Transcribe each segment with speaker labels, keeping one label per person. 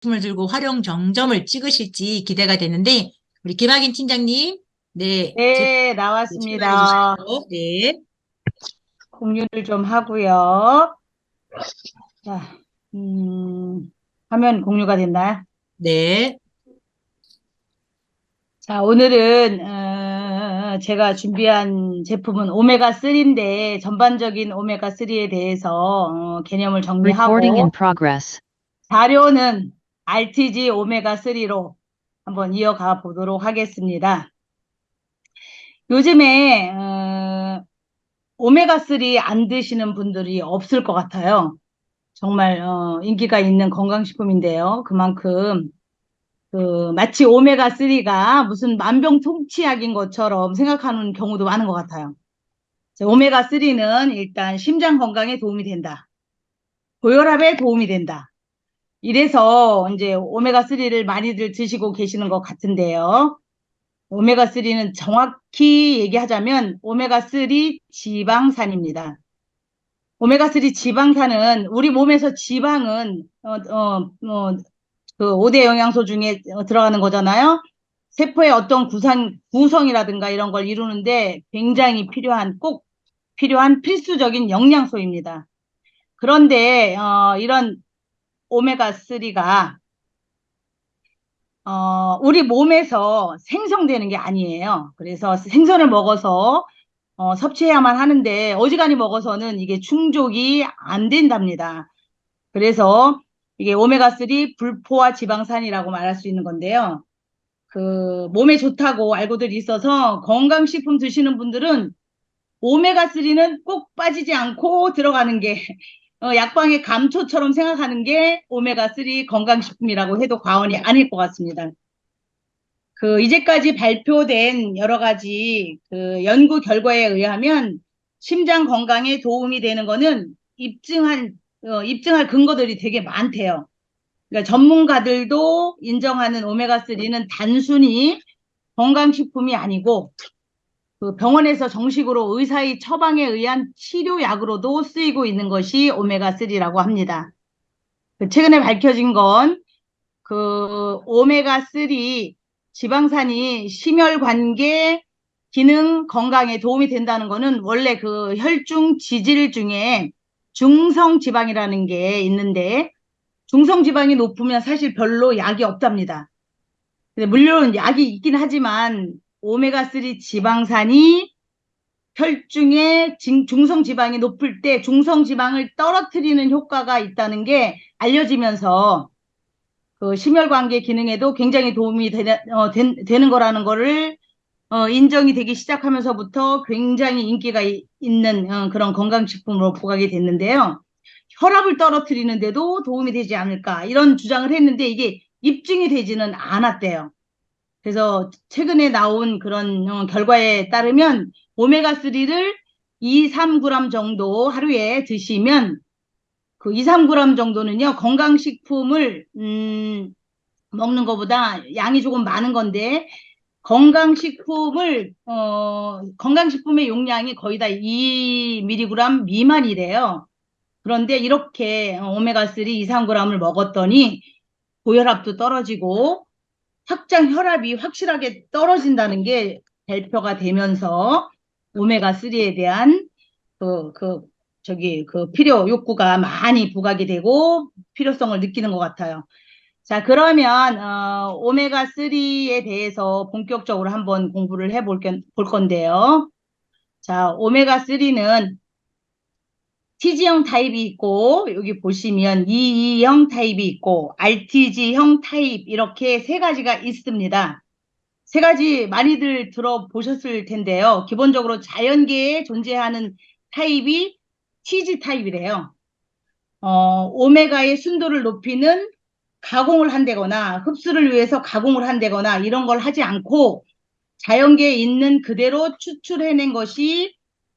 Speaker 1: 품을 들고 활용 정점을 찍으실지 기대가 되는데 우리 김학인 팀장님, 네,
Speaker 2: 네,
Speaker 1: 출발해
Speaker 2: 나왔습니다.
Speaker 1: 주시죠. 네,
Speaker 2: 공유를 좀 하고요. 자, 화면 공유가 됐나요?
Speaker 1: 네,
Speaker 2: 자, 오늘은 제가 준비한 제품은 오메가3인데 전반적인 오메가3에 대해서 개념을
Speaker 3: Recording in
Speaker 2: 정리하고
Speaker 3: progress.
Speaker 2: 자료는 RTG 오메가3로 한번 이어가 보도록 하겠습니다. 요즘에 오메가3 안 드시는 분들이 없을 것 같아요. 정말 인기가 있는 건강식품인데요. 그만큼 마치 오메가3가 무슨 만병통치약인 것처럼 생각하는 경우도 많은 것 같아요. 오메가3는 일단 심장 건강에 도움이 된다. 고혈압에 도움이 된다. 이래서 이제 오메가3를 많이들 드시고 계시는 것 같은데요. 오메가3는 정확히 얘기하자면 오메가3 지방산입니다. 오메가3 지방산은 우리 몸에서 지방은 그 5대 영양소 중에 들어가는 거잖아요. 세포의 어떤 구성이라든가 이런 걸 이루는데 굉장히 꼭 필요한 필수적인 영양소입니다. 그런데 이런 오메가3가 우리 몸에서 생성되는 게 아니에요. 그래서 생선을 먹어서 섭취해야만 하는데 어지간히 먹어서는 이게 충족이 안 된답니다. 그래서 이게 오메가3 불포화 지방산이라고 말할 수 있는 건데요. 그 몸에 좋다고 알고들 있어서 건강식품 드시는 분들은 오메가3는 꼭 빠지지 않고 들어가는 게 약방의 감초처럼 생각하는 게 오메가3 건강식품이라고 해도 과언이 아닐 것 같습니다. 이제까지 발표된 여러 가지 연구 결과에 의하면 심장 건강에 도움이 되는 거는 입증할 근거들이 되게 많대요. 그러니까 전문가들도 인정하는 오메가3는 단순히 건강식품이 아니고 병원에서 정식으로 의사의 처방에 의한 치료약으로도 쓰이고 있는 것이 오메가3라고 합니다. 최근에 밝혀진 건 오메가3 지방산이 심혈관계 기능 건강에 도움이 된다는 것은 원래 혈중 지질 중에 중성지방이라는 게 있는데 중성지방이 높으면 사실 별로 약이 없답니다. 근데 물론 약이 있긴 하지만 오메가3 지방산이 혈중에 중성지방이 높을 때 중성지방을 떨어뜨리는 효과가 있다는 게 알려지면서 심혈관계 기능에도 굉장히 도움이 되는 거라는 거를 인정이 되기 시작하면서부터 굉장히 인기가 있는 그런 건강식품으로 부각이 됐는데요. 혈압을 떨어뜨리는데도 도움이 되지 않을까 이런 주장을 했는데 이게 입증이 되지는 않았대요. 그래서 최근에 나온 그런 결과에 따르면 오메가3를 2, 3g 정도 하루에 드시면 2, 3g 정도는요 건강식품을 먹는 것보다 양이 조금 많은 건데 건강식품의 용량이 거의 다 2mg 미만이래요. 그런데 이렇게 오메가3 2, 3g을 먹었더니 고혈압도 떨어지고 확장 혈압이 확실하게 떨어진다는 게 발표가 되면서 오메가3에 대한 필요 욕구가 많이 부각이 되고 필요성을 느끼는 것 같아요. 자, 그러면 오메가3에 대해서 본격적으로 한번 공부를 볼 건데요. 자, 오메가3는 TG형 타입이 있고 여기 보시면 EE형 타입이 있고 RTG형 타입 이렇게 세 가지가 있습니다. 세 가지 많이들 들어보셨을 텐데요. 기본적으로 자연계에 존재하는 타입이 TG 타입이래요. 오메가의 순도를 높이는 가공을 한다거나 흡수를 위해서 가공을 한다거나 이런 걸 하지 않고 자연계에 있는 그대로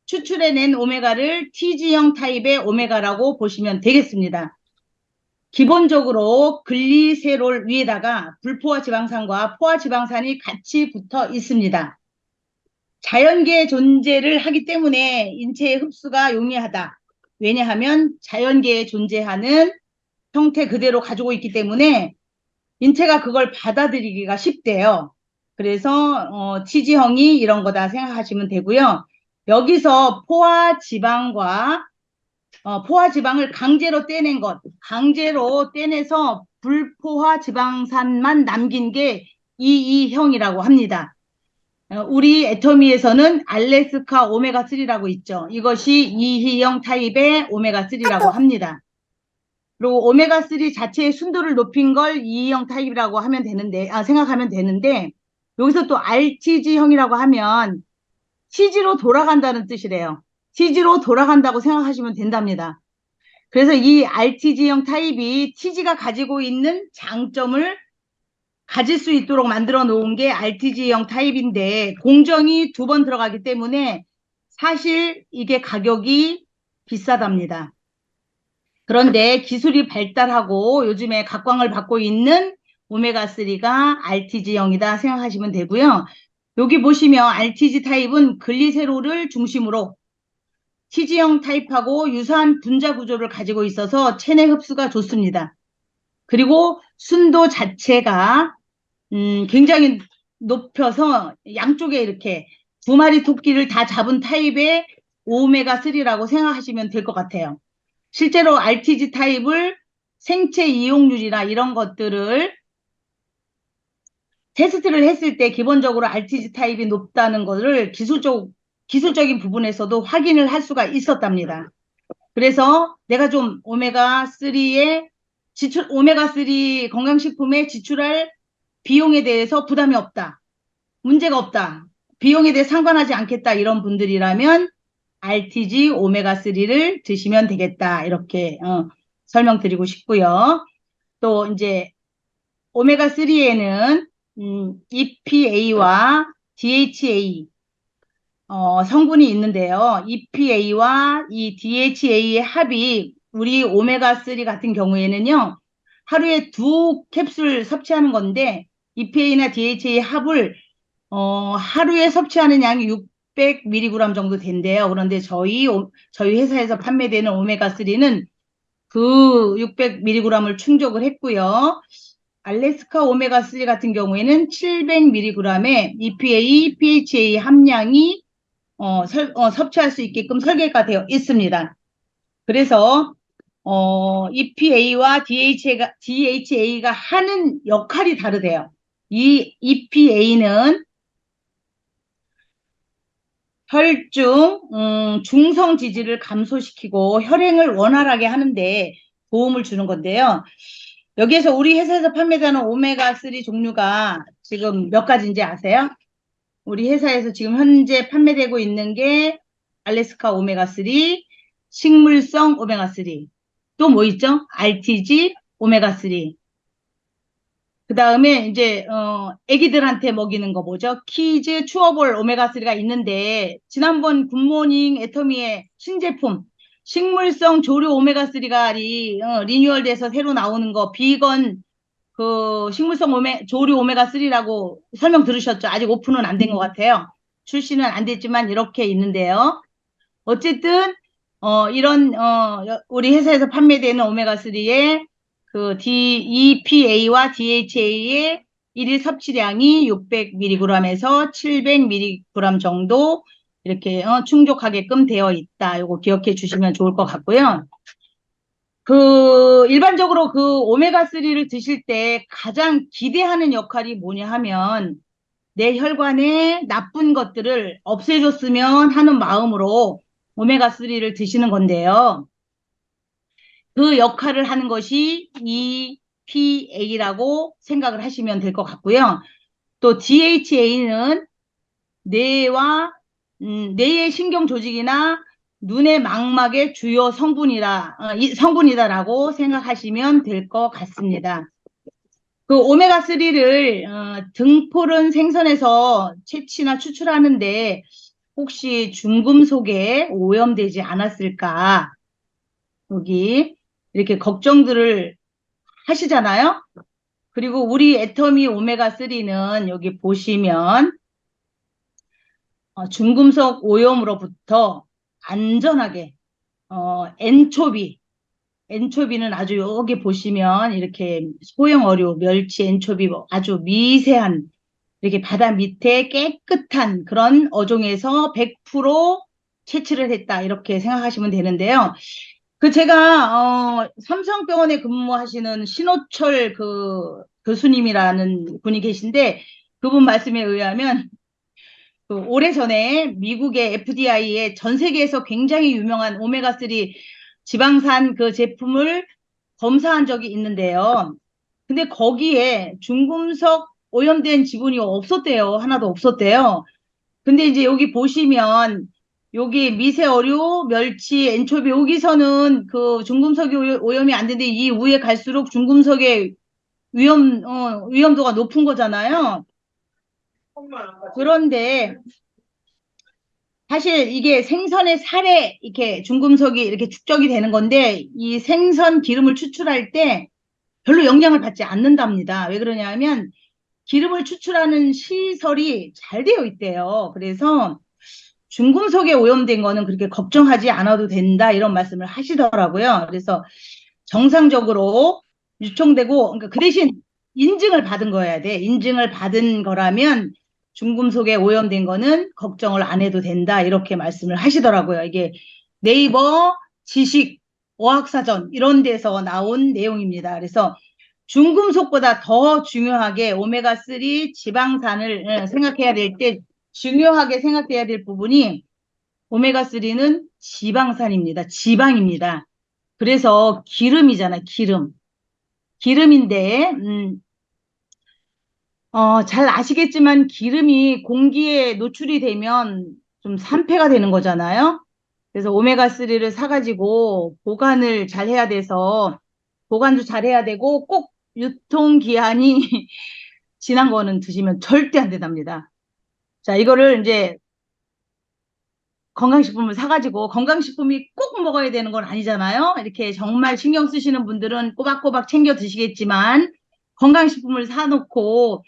Speaker 2: 추출해낸 오메가를 TG형 타입의 오메가라고 보시면 되겠습니다. 기본적으로 글리세롤 위에다가 불포화 지방산과 포화 지방산이 같이 붙어 있습니다. 자연계에 존재를 하기 때문에 인체의 흡수가 용이하다. 왜냐하면 자연계에 존재하는 형태 그대로 가지고 있기 때문에 인체가 그걸 받아들이기가 쉽대요. 그래서 치지형이 이런 거다 생각하시면 되고요. 여기서 포화 지방과 포화 지방을 강제로 떼낸 것, 강제로 떼내서 불포화 지방산만 남긴 게 이이형이라고 합니다. 우리 애터미에서는 알래스카 오메가3라고 있죠. 이것이 이희형 타입의 오메가3라고 합니다. 그리고 오메가3 자체의 순도를 높인 걸 이희형 타입이라고 하면 되는데, 생각하면 되는데, 여기서 또 RTG형이라고 하면 치즈로 돌아간다는 뜻이래요. 치즈로 돌아간다고 생각하시면 된답니다. 그래서 이 RTG형 타입이 치즈가 가지고 있는 장점을 가질 수 있도록 만들어 놓은 게 RTG형 타입인데 공정이 2번 들어가기 때문에 사실 이게 가격이 비싸답니다. 그런데 기술이 발달하고 요즘에 각광을 받고 있는 오메가3가 RTG형이다 생각하시면 되고요. 여기 보시면 RTG 타입은 글리세롤을 중심으로 치즈형 타입하고 유사한 분자 구조를 가지고 있어서 체내 흡수가 좋습니다. 그리고 순도 자체가 굉장히 높여서 양쪽에 이렇게 2마리 토끼를 다 잡은 타입의 오메가3라고 생각하시면 될 것 같아요. 실제로 RTG 타입을 생체 이용률이나 이런 것들을 테스트를 했을 때 기본적으로 RTG 타입이 높다는 것을 기술적인 부분에서도 확인을 할 수가 있었답니다. 그래서 내가 좀 오메가3의 오메가3 건강식품에 지출할 비용에 대해서 부담이 없다. 문제가 없다. 비용에 대해 상관하지 않겠다. 이런 분들이라면 RTG 오메가3를 드시면 되겠다. 이렇게 설명드리고 싶고요. 또 이제 오메가3에는 EPA와 DHA 성분이 있는데요. EPA와 이 DHA의 합이 우리 오메가3 같은 경우에는요. 하루에 2캡슐 섭취하는 건데 EPA나 DHA 합을 하루에 섭취하는 양이 600mg 정도 된대요. 그런데 저희 회사에서 판매되는 오메가3는 그 600mg을 충족을 했고요. 알래스카 오메가3 같은 경우에는 700mg의 EPA, PHA 함량이 섭취할 수 있게끔 설계가 되어 있습니다. 그래서 EPA와 DHA가 하는 역할이 다르대요. 이 EPA는 혈중 중성 지질을 감소시키고 혈행을 원활하게 하는데 도움을 주는 건데요. 여기에서 우리 회사에서 판매되는 오메가3 종류가 지금 몇 가지인지 아세요? 우리 회사에서 지금 현재 판매되고 있는 게 알래스카 오메가3, 식물성 오메가3, 또 뭐 있죠? RTG 오메가3. 그 다음에 이제 애기들한테 먹이는 거 뭐죠? 키즈 추어볼 오메가3가 있는데 지난번 굿모닝 애터미의 신제품 식물성 조류 오메가3가 리뉴얼돼서 새로 나오는 거 비건 그 식물성 조류 오메가3라고 설명 들으셨죠? 아직 오픈은 안 된 것 같아요. 출시는 안 됐지만 이렇게 있는데요. 어쨌든 이런 우리 회사에서 판매되는 오메가3의 그 EPA와 DHA의 일일 섭취량이 600mg에서 700mg 정도 이렇게 충족하게끔 되어 있다. 이거 기억해 주시면 좋을 것 같고요. 일반적으로 그 오메가3를 드실 때 가장 기대하는 역할이 뭐냐 하면 내 혈관에 나쁜 것들을 없애줬으면 하는 마음으로 오메가3를 드시는 건데요. 그 역할을 하는 것이 EPA라고 생각을 하시면 될 것 같고요. 또 DHA는 뇌의 신경 조직이나 눈의 망막의 주요 성분이다라고 생각하시면 될 것 같습니다. 그 오메가3를 등푸른 생선에서 채취나 추출하는데 혹시 중금속에 오염되지 않았을까? 여기 이렇게 걱정들을 하시잖아요. 그리고 우리 애터미 오메가3는 여기 보시면 중금속 오염으로부터 안전하게 엔초비 엔초비는 아주 여기 보시면 이렇게 소형 어류, 멸치, 엔초비 뭐 아주 미세한 이렇게 바다 밑에 깨끗한 그런 어종에서 100% 채취를 했다 이렇게 생각하시면 되는데요. 그 제가 삼성병원에 근무하시는 신호철 그 교수님이라는 분이 계신데 그분 말씀에 의하면 그 오래전에 미국의 FDI에 전 세계에서 굉장히 유명한 오메가3 지방산 그 제품을 검사한 적이 있는데요. 근데 거기에 중금속 오염된 지분이 없었대요. 하나도 없었대요. 근데 이제 여기 보시면 여기 미세어류, 멸치, 엔초비 여기서는 그 중금속이 오염이 안 되는데 이 위에 갈수록 중금속의 위험도가 높은 거잖아요. 그런데 사실 이게 생선의 살에 이렇게 중금속이 이렇게 축적이 되는 건데 이 생선 기름을 추출할 때 별로 영향을 받지 않는답니다. 왜 그러냐면 기름을 추출하는 시설이 잘 되어 있대요. 그래서 중금속에 오염된 거는 그렇게 걱정하지 않아도 된다 이런 말씀을 하시더라고요. 그래서 정상적으로 유통되고 그러니까 그 대신 인증을 받은 거여야 돼. 인증을 받은 거라면 중금속에 오염된 거는 걱정을 안 해도 된다 이렇게 말씀을 하시더라고요. 이게 네이버 지식 어학사전 이런 데서 나온 내용입니다. 그래서 중금속보다 더 중요하게 오메가3 지방산을 생각해야 될 때 중요하게 생각해야 될 부분이 오메가3는 지방산입니다. 지방입니다. 그래서 기름이잖아, 기름. 기름인데, 잘 아시겠지만 기름이 공기에 노출이 되면 좀 산패가 되는 거잖아요. 그래서 오메가3를 사가지고 보관을 잘 해야 돼서 보관도 잘 해야 되고 꼭 유통기한이 지난 거는 드시면 절대 안 된답니다. 자, 이거를 이제 건강식품을 사가지고 건강식품이 꼭 먹어야 되는 건 아니잖아요. 이렇게 정말 신경 쓰시는 분들은 꼬박꼬박 챙겨 드시겠지만 건강식품을 사놓고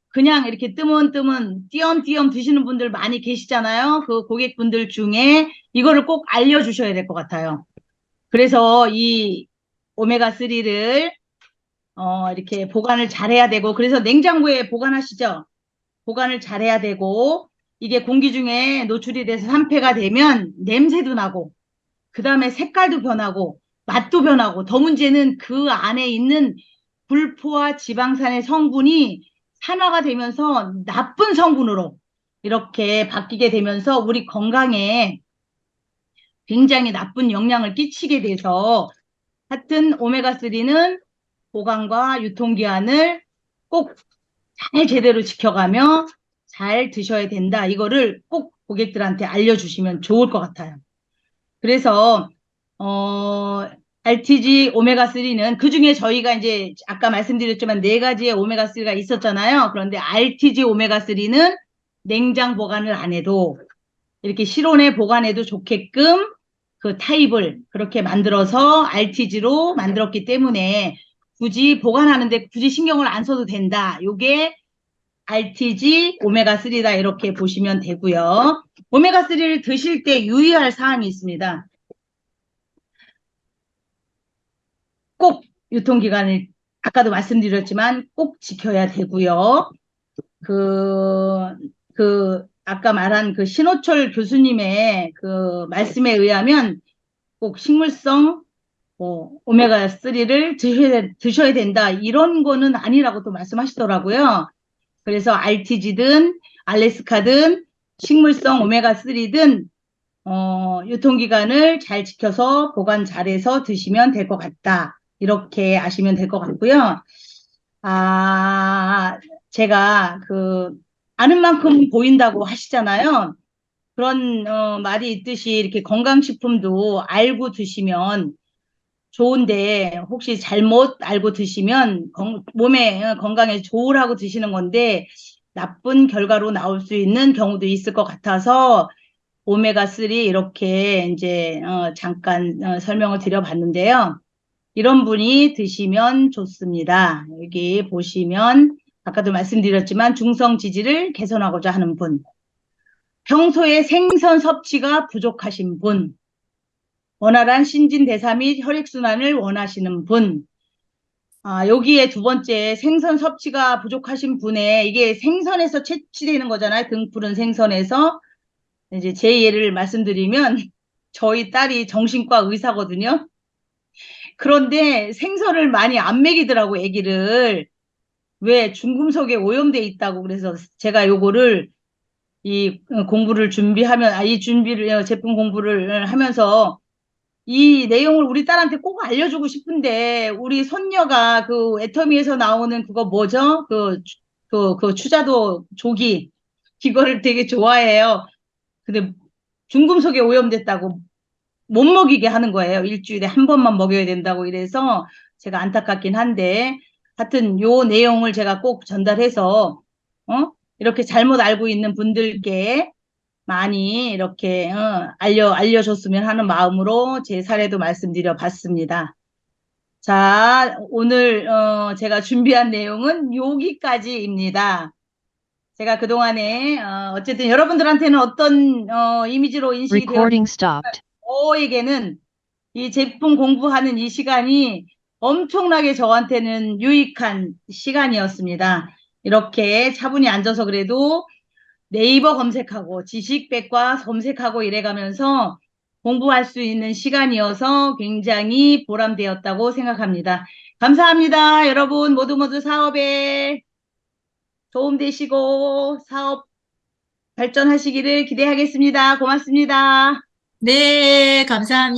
Speaker 2: 그냥 이렇게 뜨문뜨문 띄엄띄엄 드시는 분들 많이 계시잖아요. 그 고객분들 중에 이거를 꼭 알려주셔야 될 것 같아요. 그래서 이 오메가3를 이렇게 보관을 잘해야 되고 그래서 냉장고에 보관하시죠. 보관을 잘해야 되고 이게 공기 중에 노출이 돼서 산패가 되면 냄새도 나고 그 다음에 색깔도 변하고 맛도 변하고 더 문제는 그 안에 있는 불포화 지방산의 성분이 산화가 되면서 나쁜 성분으로 이렇게 바뀌게 되면서 우리 건강에 굉장히 나쁜 영향을 끼치게 돼서 하여튼 오메가3는 보관과 유통기한을 꼭 잘 제대로 지켜가며 잘 드셔야 된다. 이거를 꼭 고객들한테 알려주시면 좋을 것 같아요. 그래서 RTG 오메가3는 그중에 저희가 이제 아까 말씀드렸지만 4가지의 오메가3가 있었잖아요. 그런데 RTG 오메가3는 냉장 보관을 안 해도 이렇게 실온에 보관해도 좋게끔 그 타입을 그렇게 만들어서 RTG로 만들었기 때문에 굳이 보관하는데 굳이 신경을 안 써도 된다. 요게 RTG 오메가3다 이렇게 보시면 되고요. 오메가3를 드실 때 유의할 사항이 있습니다. 꼭 유통기간을 아까도 말씀드렸지만 꼭 지켜야 되고요. 아까 말한 그 신호철 교수님의 그 말씀에 의하면 꼭 식물성 오메가3를 드셔야 된다. 이런 거는 아니라고 또 말씀하시더라고요. 그래서 RTG든 알래스카든 식물성 오메가3든 유통기간을 잘 지켜서 보관 잘해서 드시면 될 것 같다. 이렇게 아시면 될 것 같고요. 제가 아는 만큼 보인다고 하시잖아요. 그런 말이 있듯이 이렇게 건강식품도 알고 드시면 좋은데 혹시 잘못 알고 드시면 몸에 건강에 좋으라고 드시는 건데 나쁜 결과로 나올 수 있는 경우도 있을 것 같아서 오메가3 이렇게 이제 잠깐 설명을 드려봤는데요. 이런 분이 드시면 좋습니다. 여기 보시면 아까도 말씀드렸지만 중성 지질을 개선하고자 하는 분, 평소에 생선 섭취가 부족하신 분, 원활한 신진대사 및 혈액순환을 원하시는 분. 여기에 두 번째 생선 섭취가 부족하신 분에 이게 생선에서 채취되는 거잖아요. 등푸른 생선에서. 이제 제 예를 말씀드리면 저희 딸이 정신과 의사거든요. 그런데 생선을 많이 안 먹이더라고, 아기를. 왜? 중금속에 오염돼 있다고. 그래서 제가 요거를 이 공부를 준비하면, 이 준비를, 제품 공부를 하면서 이 내용을 우리 딸한테 꼭 알려주고 싶은데, 우리 손녀가 그 애터미에서 나오는 그거 뭐죠? 그 추자도 조기. 이거를 되게 좋아해요. 근데 중금속에 오염됐다고 못 먹이게 하는 거예요. 일주일에 한 번만 먹여야 된다고 이래서 제가 안타깝긴 한데, 하여튼 요 내용을 제가 꼭 전달해서, 이렇게 잘못 알고 있는 분들께 많이 이렇게, 알려줬으면 하는 마음으로 제 사례도 말씀드려 봤습니다. 자, 오늘, 제가 준비한 내용은 여기까지입니다. 제가 그동안에, 어쨌든 여러분들한테는 어떤, 이미지로 인식이 되어
Speaker 3: Recording stopped.
Speaker 2: 저에게는 이 제품 공부하는 이 시간이 엄청나게 저한테는 유익한 시간이었습니다. 이렇게 차분히 앉아서 그래도 네이버 검색하고 지식백과 검색하고 이래가면서 공부할 수 있는 시간이어서 굉장히 보람되었다고 생각합니다. 감사합니다. 여러분 모두 사업에 도움되시고 사업 발전하시기를 기대하겠습니다. 고맙습니다.
Speaker 1: 네, 감사합니다.